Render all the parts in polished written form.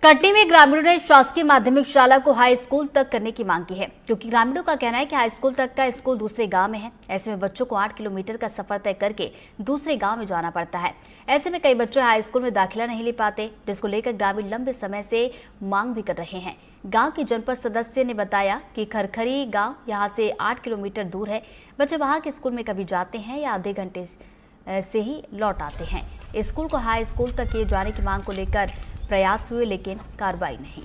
कटनी में ग्रामीणों ने शासकीय माध्यमिक शाला को हाई स्कूल तक करने की मांग की है, क्योंकि ग्रामीणों का कहना है कि हाई स्कूल तक का स्कूल दूसरे गांव में है। ऐसे में बच्चों को 8 किलोमीटर का सफर तय करके दूसरे गांव में जाना पड़ता है। ऐसे में कई बच्चे हाई स्कूल में दाखिला नहीं ले पाते, जिसको लेकर ग्रामीण लंबे समय से मांग भी कर रहे हैं। गाँव के जनपद सदस्य ने बताया कि खरखरी गाँव यहाँ से 8 किलोमीटर दूर है। बच्चे वहाँ के स्कूल में कभी जाते हैं या आधे घंटे से ही लौट आते हैं। स्कूल को हाई स्कूल तक किए जाने की मांग को लेकर प्रयास हुए, लेकिन कार्रवाई नहीं।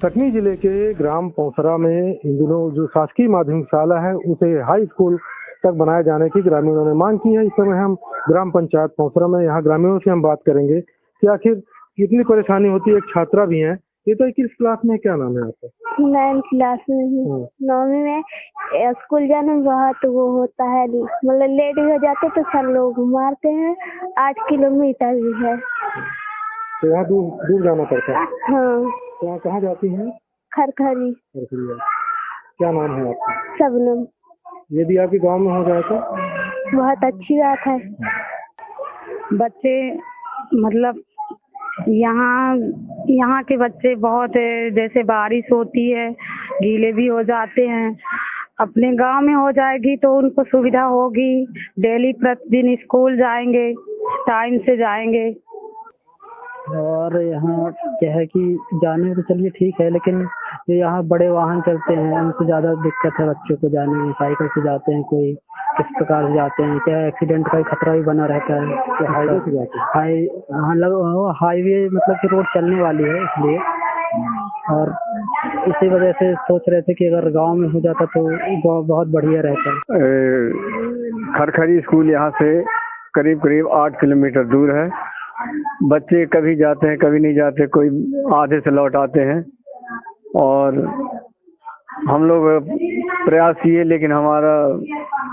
कटनी जिले के ग्राम पौसरा में इन दिनों जो शासकीय माध्यमिक शाला है उसे हाई स्कूल तक बनाए जाने की ग्रामीणों ने मांग की है। इस समय हम ग्राम पंचायत पौसरा में यहाँ ग्रामीणों से हम बात करेंगे कि आखिर कितनी परेशानी होती है। एक छात्रा भी है। ये तो किस क्लास में, क्या नाम है आपका? 9th क्लास में हूँ। 9वीं में स्कूल जाने में बहुत वो होता है, मतलब लेट हो जाते तो सर लोग मारते हैं। 8 किलोमीटर भी है तो यहाँ दूर दूर जाना पड़ता है। हाँ। तो यहाँ कहाँ जाती हैं? खरखरी। क्या नाम है आपका? शबनम। यदि आपके गांव में हो जाए तो बहुत अच्छी बात है। बच्चे मतलब यहाँ के बच्चे बहुत जैसे बारिश होती है गीले भी हो जाते हैं। अपने गांव में हो जाएगी तो उनको सुविधा होगी, डेली प्रतिदिन स्कूल जाएंगे, टाइम से जाएंगे। और यहाँ क्या है कि जाने में तो चलिए ठीक है, लेकिन यहाँ बड़े वाहन चलते हैं, उनसे ज्यादा दिक्कत है बच्चों को जाने में। साइकिल से जाते हैं, कोई किस प्रकार से जाते हैं, क्या एक्सीडेंट का खतरा भी बना रहता है। तो हाईवे से जाते हैं, हाईवे मतलब कि रोड चलने वाली है, इसलिए। और इसी वजह से सोच रहे थे कि अगर गांव में हो जाता तो बहुत बढ़िया रहता है। खरखरी स्कूल यहाँ से करीब करीब 8 किलोमीटर दूर है। बच्चे कभी जाते हैं कभी नहीं जाते, कोई आधे से लौट आते हैं। और हम लोग प्रयास किए, लेकिन हमारा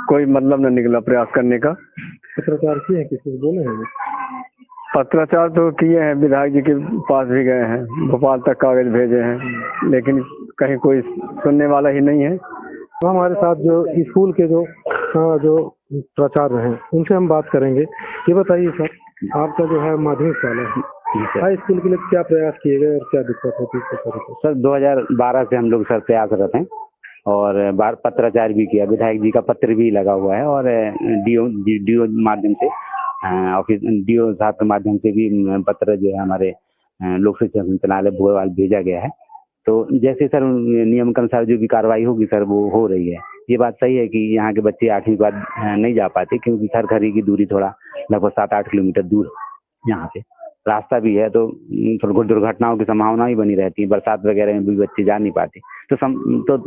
कोई मतलब न निकला प्रयास करने का। पत्रकार किए हैं, किसी बोले हैं? पत्राचार तो किए हैं, विधायक जी के पास भी गए हैं, भोपाल तक कागज भेजे हैं, लेकिन कहीं कोई सुनने वाला ही नहीं है। तो हमारे साथ जो स्कूल के जो प्राचार्य हैं उनसे हम बात करेंगे। ये बताइए सर, आपका जो है माध्यमिक शाला है, हाई स्कूल के लिए क्या प्रयास किए गए और क्या दिक्कत होती है? सर 2012 से हम लोग सर प्रयासरत हैं और पत्राचार भी किया, विधायक जी का पत्र भी लगा हुआ है और डीओ माध्यम से ऑफिस डीओ साहब के माध्यम से भी पत्र जो है हमारे लोक शिक्षा संचालनालय भोपाल भेजा गया है। तो जैसे सर नियम के अनुसार जो भी कार्रवाई होगी सर वो हो रही है। ये बात सही है कि यहाँ के बच्चे 8वीं के बाद नहीं जा पाते, क्योंकि खरखरी की दूरी थोड़ा लगभग 7-8 किलोमीटर दूर यहाँ से रास्ता भी है, तो थोड़ी दुर्घटनाओं की संभावना भी बनी रहती है। बरसात वगैरह में भी बच्चे जा नहीं पाते, तो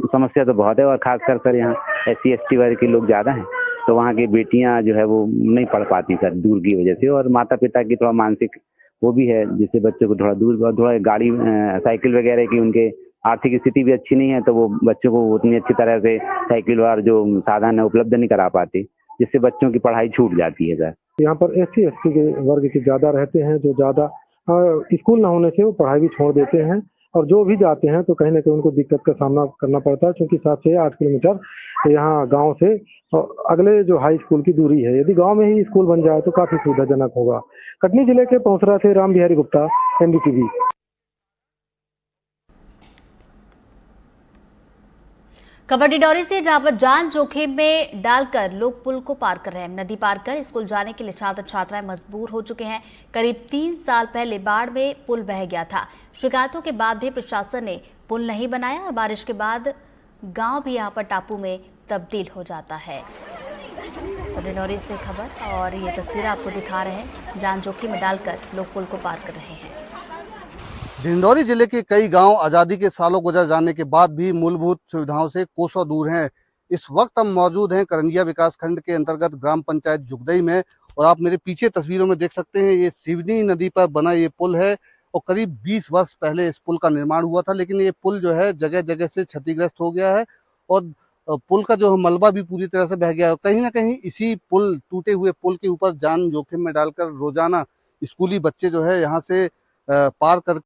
समस्या तो बहुत है। और खासकर सर यहाँ SC ST वर्ग के लोग ज्यादा हैं, तो वहाँ की बेटियां जो है वो नहीं पढ़ पाती सर दूर की वजह से। और माता पिता की थोड़ा मानसिक वो भी है, जिससे बच्चों को थोड़ा दूर, थोड़ा गाड़ी साइकिल वगैरह की उनके आर्थिक स्थिति भी अच्छी नहीं है, तो वो बच्चों को उतनी अच्छी तरह से साइकिल और जो साधन है उपलब्ध नहीं करा पाते, जिससे बच्चों की पढ़ाई छूट जाती है सर। यहाँ पर SC ST के वर्ग के ज्यादा रहते हैं, जो ज्यादा स्कूल न होने से वो पढ़ाई भी छोड़ देते हैं, और जो भी जाते हैं तो कहीं ना कहीं उनको दिक्कत का सामना करना पड़ता है, क्योंकि 7 से 8 किलोमीटर यहाँ गांव से अगले जो हाई स्कूल की दूरी है। यदि गांव में ही स्कूल बन जाए तो काफी सुविधाजनक होगा। कटनी जिले के पौसरा से राम बिहारी गुप्ता, NDTV। खबर डिडौरी से, जहां पर जान जोखिम में डालकर लोग पुल को पार कर रहे हैं। नदी पार कर स्कूल जाने के लिए छात्र छात्राएं मजबूर हो चुके हैं। करीब 3 साल पहले बाढ़ में पुल बह गया था। शिकायतों के बाद भी प्रशासन ने पुल नहीं बनाया और बारिश के बाद गांव भी यहां पर टापू में तब्दील हो जाता है। तो डिडौरी से खबर, और ये तस्वीर आपको दिखा रहे हैं, जान जोखिम में डालकर लोग पुल को पार कर रहे हैं। डिंडौरी जिले के कई गांव आजादी के सालों गुजर जाने के बाद भी मूलभूत सुविधाओं से कोसों दूर हैं। इस वक्त हम मौजूद हैं करंजिया विकासखंड के अंतर्गत ग्राम पंचायत जुगदई में, और आप मेरे पीछे तस्वीरों में देख सकते हैं ये सिवनी नदी पर बना ये पुल है। और करीब 20 वर्ष पहले इस पुल का निर्माण हुआ था, लेकिन ये पुल जो है जगह जगह से क्षतिग्रस्त हो गया है और पुल का जो मलबा भी पूरी तरह से बह गया है। कहीं ना कहीं इसी पुल, टूटे हुए पुल के ऊपर जान जोखिम में डालकर रोजाना स्कूली बच्चे जो है यहाँ से पार कर